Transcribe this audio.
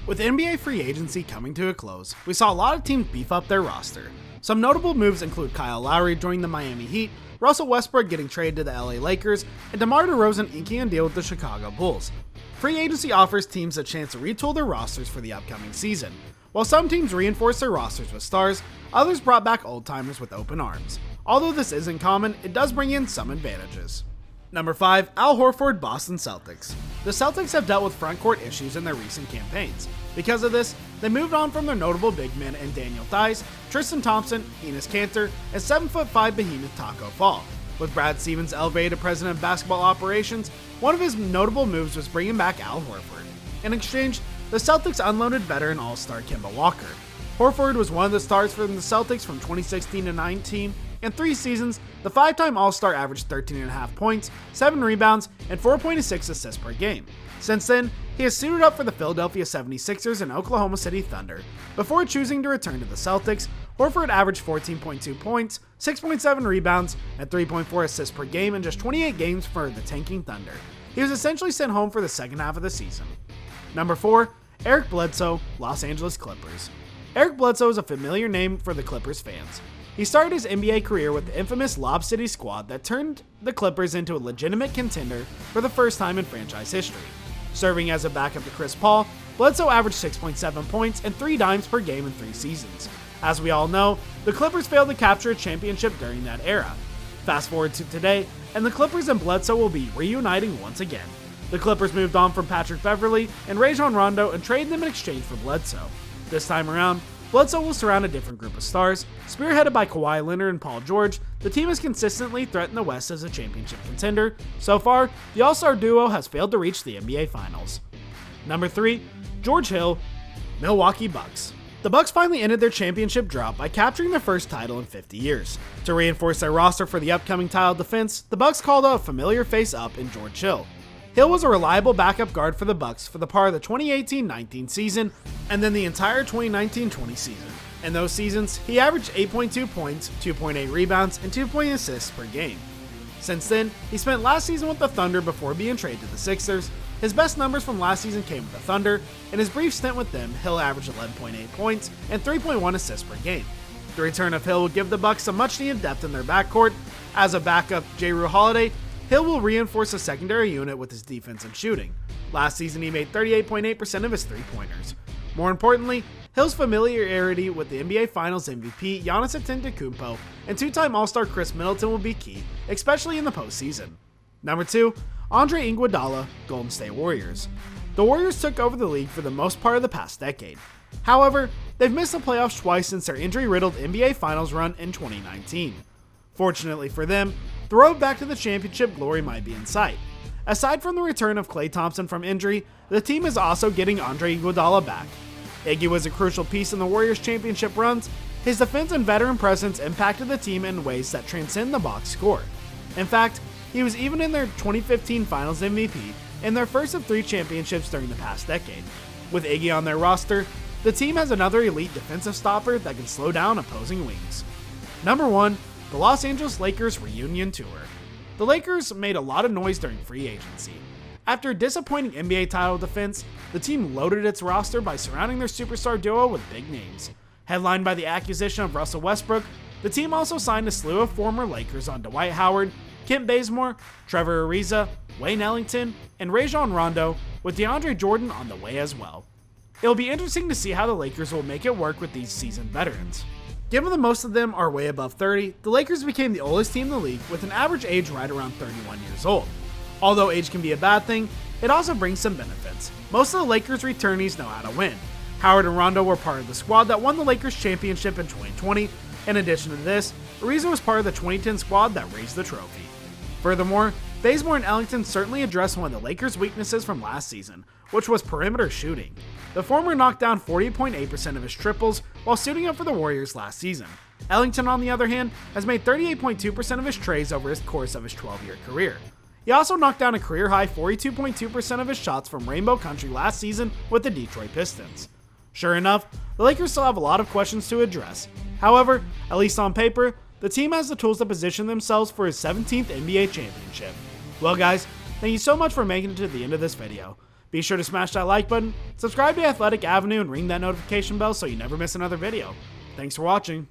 With NBA free agency coming to a close, we saw a lot of teams beef up their roster. Some notable moves include Kyle Lowry joining the Miami Heat, Russell Westbrook getting traded to the LA Lakers, and DeMar DeRozan inking a deal with the Chicago Bulls. Free agency offers teams a chance to retool their rosters for the upcoming season. While some teams reinforced their rosters with stars, others brought back old-timers with open arms. Although this isn't common, it does bring in some advantages. Number 5. Al Horford, Boston Celtics. The Celtics have dealt with frontcourt issues in their recent campaigns. Because of this, they moved on from their notable big men in Daniel Theis, Tristan Thompson, Enes Kanter, and 7'5" behemoth Taco Fall. With Brad Stevens elevated to president of basketball operations, one of his notable moves was bringing back Al Horford. In exchange, the Celtics unloaded veteran all-star Kemba Walker. Horford was one of the stars for the Celtics from 2016 to 19. In 3 seasons, the 5-time All-Star averaged 13.5 points, 7 rebounds, and 4.6 assists per game. Since then, he has suited up for the Philadelphia 76ers and Oklahoma City Thunder. Before choosing to return to the Celtics, Horford averaged 14.2 points, 6.7 rebounds, and 3.4 assists per game in just 28 games for the tanking Thunder. He was essentially sent home for the second half of the season. Number 4. Eric Bledsoe, Los Angeles Clippers. Eric Bledsoe is a familiar name for the Clippers fans. He started his NBA career with the infamous Lob City squad that turned the Clippers into a legitimate contender for the first time in franchise history. Serving as a backup to Chris Paul, Bledsoe averaged 6.7 points and 3 dimes per game in 3 seasons. As we all know, the Clippers failed to capture a championship during that era. Fast forward to today, and the Clippers and Bledsoe will be reuniting once again. The Clippers moved on from Patrick Beverley and Rajon Rondo and traded them in exchange for Bledsoe. This time around, Bledsoe will surround a different group of stars. Spearheaded by Kawhi Leonard and Paul George, the team has consistently threatened the West as a championship contender. So far, the All-Star duo has failed to reach the NBA Finals. Number 3. George Hill, Milwaukee Bucks. The Bucks finally ended their championship drought by capturing their first title in 50 years. To reinforce their roster for the upcoming title defense, the Bucks called out a familiar face-up in George Hill. Hill was a reliable backup guard for the Bucks for the part of the 2018-19 season and then the entire 2019-20 season. In those seasons, he averaged 8.2 points, 2.8 rebounds, and 2.0 assists per game. Since then, he spent last season with the Thunder before being traded to the Sixers. His best numbers from last season came with the Thunder. In his brief stint with them, Hill averaged 11.8 points and 3.1 assists per game. The return of Hill will give the Bucks some much-needed depth in their backcourt. As a backup, Jrue Holiday, Hill will reinforce the secondary unit with his defense and shooting. Last season, he made 38.8% of his three-pointers. More importantly, Hill's familiarity with the NBA Finals MVP Giannis Antetokounmpo and 2-time All-Star Chris Middleton will be key, especially in the postseason. Number 2. Andre Iguodala, Golden State Warriors. The Warriors took over the league for the most part of the past decade. However, they've missed the playoffs twice since their injury-riddled NBA Finals run in 2019. Fortunately for them, the road back to the championship glory might be in sight. Aside from the return of Klay Thompson from injury, the team is also getting Andre Iguodala back. Iggy was a crucial piece in the Warriors' championship runs. His defense and veteran presence impacted the team in ways that transcend the box score. In fact, he was even in their 2015 Finals MVP in their first of 3 championships during the past decade. With Iggy on their roster, the team has another elite defensive stopper that can slow down opposing wings. Number 1. The Los Angeles Lakers Reunion Tour. The Lakers made a lot of noise during free agency. After a disappointing NBA title defense, the team loaded its roster by surrounding their superstar duo with big names. Headlined by the acquisition of Russell Westbrook, the team also signed a slew of former Lakers on Dwight Howard, Kent Bazemore, Trevor Ariza, Wayne Ellington, and Rajon Rondo, with DeAndre Jordan on the way as well. It'll be interesting to see how the Lakers will make it work with these seasoned veterans. Given that most of them are way above 30, the Lakers became the oldest team in the league with an average age right around 31 years old. Although age can be a bad thing, it also brings some benefits. Most of the Lakers returnees know how to win. Howard and Rondo were part of the squad that won the Lakers championship in 2020. In addition to this, Ariza was part of the 2010 squad that raised the trophy. Furthermore, Bazemore and Ellington certainly addressed one of the Lakers' weaknesses from last season, which was perimeter shooting. The former knocked down 40.8% of his triples while suiting up for the Warriors last season. Ellington, on the other hand, has made 38.2% of his treys over the course of his 12-year career. He also knocked down a career-high 42.2% of his shots from Rainbow Country last season with the Detroit Pistons. Sure enough, the Lakers still have a lot of questions to address. However, at least on paper, the team has the tools to position themselves for his 17th NBA championship. Well guys, thank you so much for making it to the end of this video. Be sure to smash that like button, subscribe to Athletic Avenue, and ring that notification bell so you never miss another video. Thanks for watching.